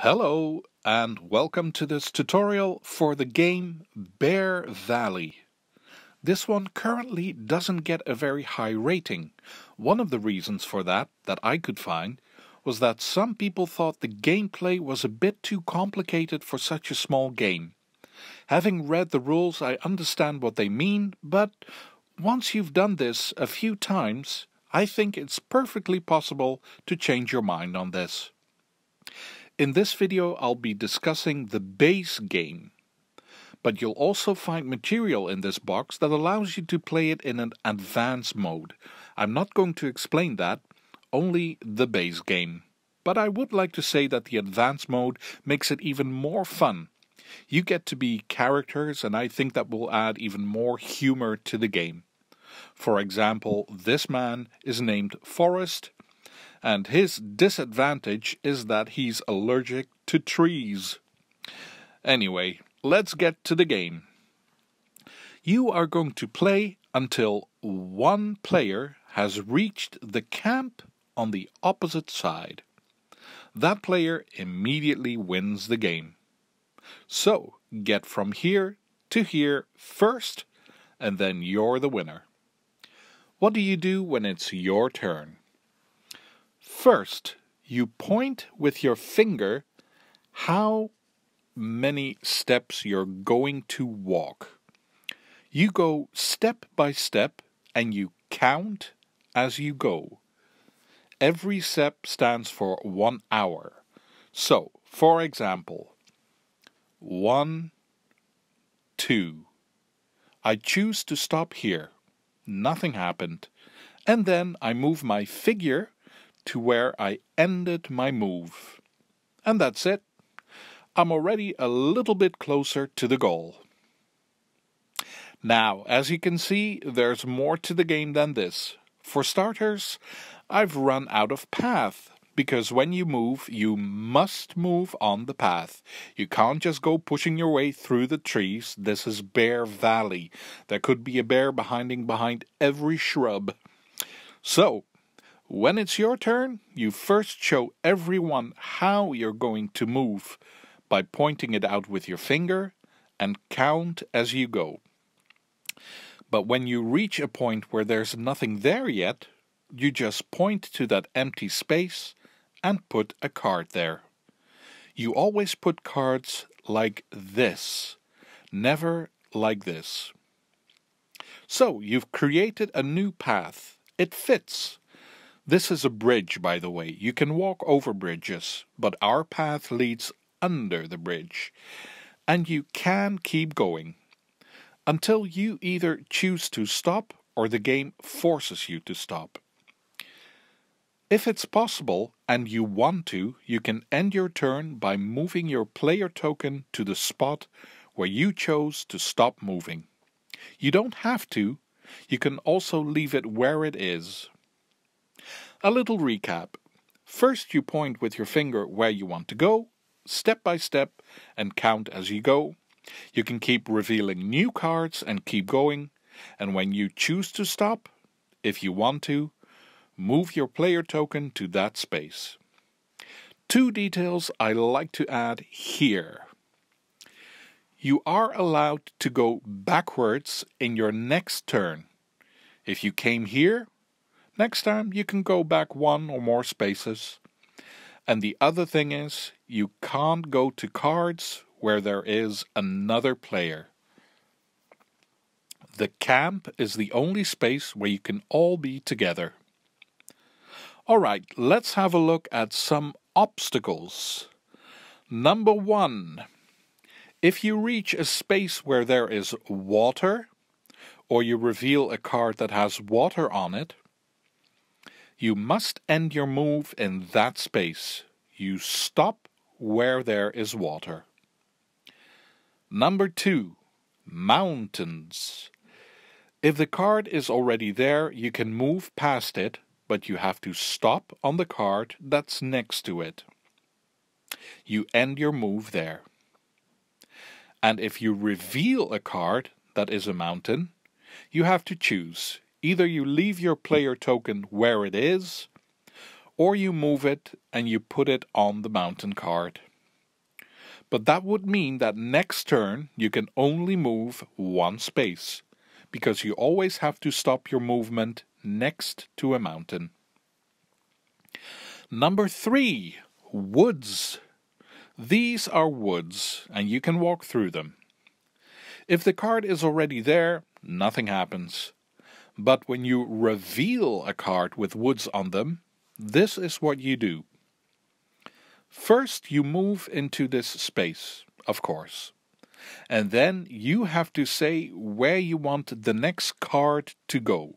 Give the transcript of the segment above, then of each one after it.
Hello and welcome to this tutorial for the game Bear Valley. This one currently doesn't get a very high rating. One of the reasons for that I could find was that some people thought the gameplay was a bit too complicated for such a small game. Having read the rules, I understand what they mean, but once you've done this a few times, I think it's perfectly possible to change your mind on this. In this video I'll be discussing the base game, but you'll also find material in this box that allows you to play it in an advanced mode. I'm not going to explain that, only the base game. But I would like to say that the advanced mode makes it even more fun. You get to be characters, and I think that will add even more humor to the game. For example, this man is named Forrest, and his disadvantage is that he's allergic to trees. Anyway, let's get to the game. You are going to play until one player has reached the camp on the opposite side. That player immediately wins the game. So, get from here to here first, and then you're the winner. What do you do when it's your turn? First, you point with your finger how many steps you're going to walk. You go step by step and you count as you go. Every step stands for 1 hour. So, for example, 1, 2. I choose to stop here. Nothing happened. And then I move my figure to where I ended my move. And that's it. I'm already a little bit closer to the goal. Now, as you can see, there's more to the game than this. For starters, I've run out of path, because when you move, you must move on the path. You can't just go pushing your way through the trees. This is Bear Valley. There could be a bear behind every shrub. So, when it's your turn, you first show everyone how you're going to move by pointing it out with your finger and count as you go. But when you reach a point where there's nothing there yet, you just point to that empty space and put a card there. You always put cards like this, never like this. So, you've created a new path. It fits. This is a bridge, by the way. You can walk over bridges, but our path leads under the bridge. And you can keep going until you either choose to stop or the game forces you to stop. If it's possible and you want to, you can end your turn by moving your player token to the spot where you chose to stop moving. You don't have to. You can also leave it where it is. A little recap. First you point with your finger where you want to go, step by step, and count as you go. You can keep revealing new cards and keep going, and when you choose to stop, if you want to, move your player token to that space. 2 details I like to add here. You are allowed to go backwards in your next turn. If you came here, next time you can go back 1 or more spaces. And the other thing is, you can't go to cards where there is another player. The camp is the only space where you can all be together. Alright, let's have a look at some obstacles. Number 1. If you reach a space where there is water, or you reveal a card that has water on it, you must end your move in that space. You stop where there is water. Number 2. Mountains. If the card is already there, you can move past it, but you have to stop on the card that's next to it. You end your move there. And if you reveal a card that is a mountain, you have to choose. Either you leave your player token where it is, or you move it and you put it on the mountain card. But that would mean that next turn you can only move one space, because you always have to stop your movement next to a mountain. Number 3, woods. These are woods, and you can walk through them. If the card is already there, nothing happens. But when you reveal a card with woods on them, this is what you do. First, you move into this space, of course. And then you have to say where you want the next card to go.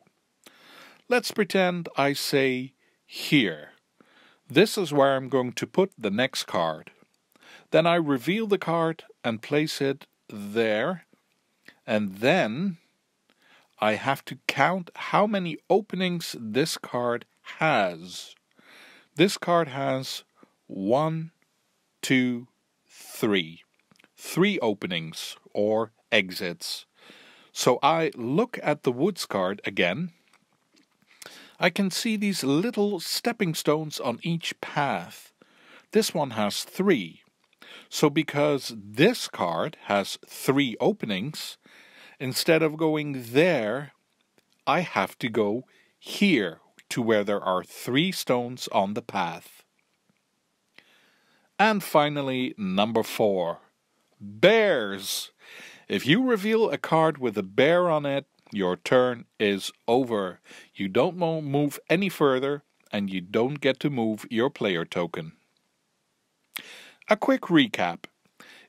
Let's pretend I say here. This is where I'm going to put the next card. Then I reveal the card and place it there. And then I have to count how many openings this card has. This card has 1, 2, 3. 3 openings or exits. So I look at the woods card again. I can see these little stepping stones on each path. This one has 3. So because this card has 3 openings, instead of going there, I have to go here to where there are 3 stones on the path. And finally, number 4, bears. If you reveal a card with a bear on it, your turn is over. You don't move any further, and you don't get to move your player token. A quick recap.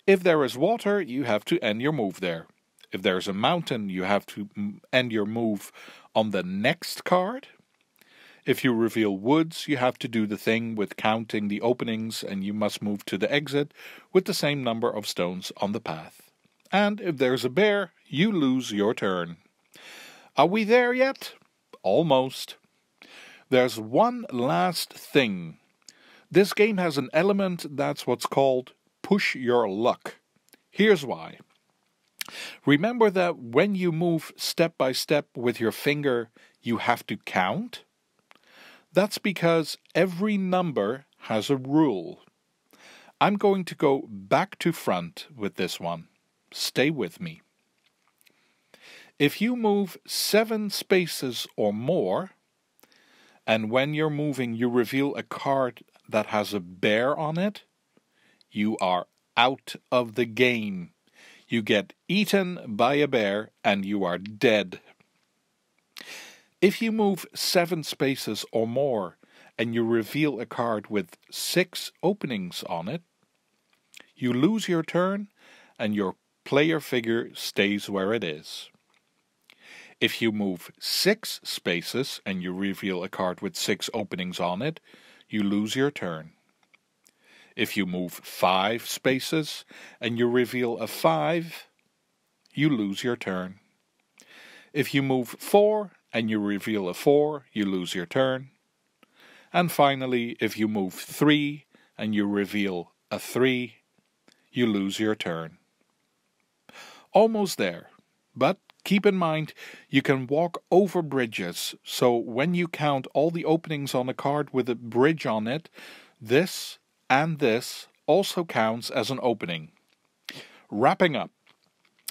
If there is water, you have to end your move there. If there's a mountain, you have to end your move on the next card. If you reveal woods, you have to do the thing with counting the openings, and you must move to the exit with the same number of stones on the path. And if there's a bear, you lose your turn. Are we there yet? Almost. There's one last thing. This game has an element that's what's called push your luck. Here's why. Remember that when you move step by step with your finger, you have to count? That's because every number has a rule. I'm going to go back to front with this one. Stay with me. If you move 7 spaces or more, and when you're moving you reveal a card that has a bear on it, you are out of the game. You get eaten by a bear and you are dead. If you move 7 spaces or more and you reveal a card with 6 openings on it, you lose your turn and your player figure stays where it is. If you move 6 spaces and you reveal a card with 6 openings on it, you lose your turn. If you move 5 spaces and you reveal a 5, you lose your turn. If you move 4 and you reveal a 4, you lose your turn. And finally, if you move 3 and you reveal a 3, you lose your turn. Almost there, but keep in mind you can walk over bridges, so when you count all the openings on a card with a bridge on it, this and this also counts as an opening. Wrapping up,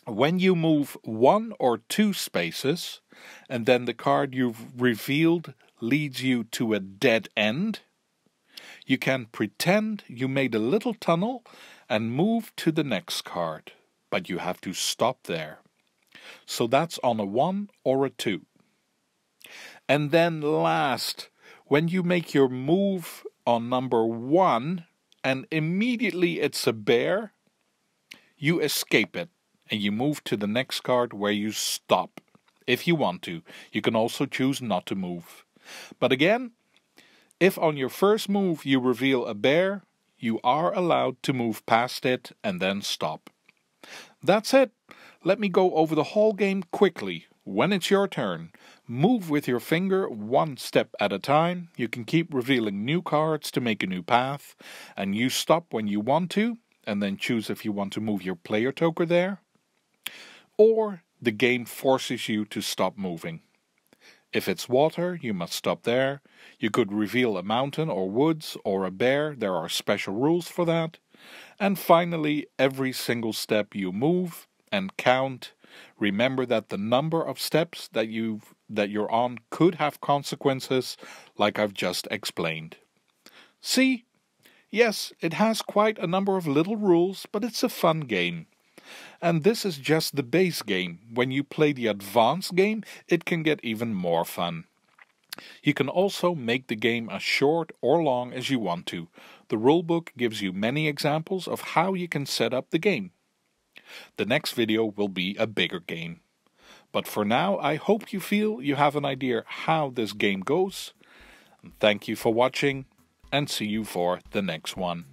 when you move 1 or 2 spaces and then the card you've revealed leads you to a dead end, you can pretend you made a little tunnel and move to the next card, but you have to stop there. So that's on a 1 or a 2. And then last, when you make your move on number 1 and immediately it's a bear, you escape it and you move to the next card where you stop. If you want to, you can also choose not to move. But again, if on your first move you reveal a bear, you are allowed to move past it and then stop. That's it. Let me go over the whole game quickly. When it's your turn, move with your finger 1 step at a time. You can keep revealing new cards to make a new path, and you stop when you want to, and then choose if you want to move your player token there. Or the game forces you to stop moving. If it's water, you must stop there. You could reveal a mountain or woods or a bear. There are special rules for that. And finally, every single step you move and count, remember that the number of steps that you're on could have consequences, like I've just explained. See? Yes, it has quite a number of little rules, but it's a fun game. And this is just the base game. When you play the advanced game, it can get even more fun. You can also make the game as short or long as you want to. The rulebook gives you many examples of how you can set up the game. The next video will be a bigger game. But for now, I hope you feel you have an idea how this game goes. Thank you for watching, and see you for the next one.